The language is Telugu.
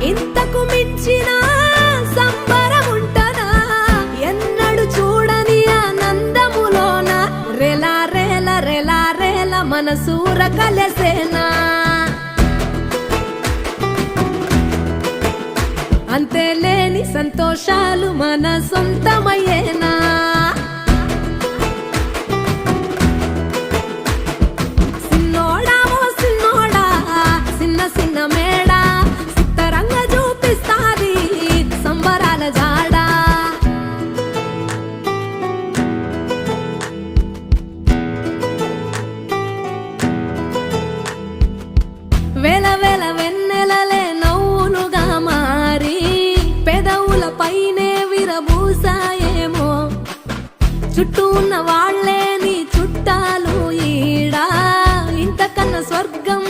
ఇంతకు మించిన సంబరం ఉంటనా ఎన్నడు చూడని ఆనందములోన రెలా రేల రెలా రేల మనసూర కలసేనా అంతేలేని సంతోషాలు మన సొంతమయ్యేనా సిన్నోడా ఓ సిన్నోడా సిన్న సిన్న మేడా సిత్తరంగ చూపిస్తాది సంబరాల జాడా వేల వేల వెన్నెలలే నవ్వులుగా మారి పెదవుల పైనే విరబూసాయేమో చుట్టూ ఉన్న వాళ్లే నీ చుట్టాలు ఈడా ఇంతకన్నా స్వర్గం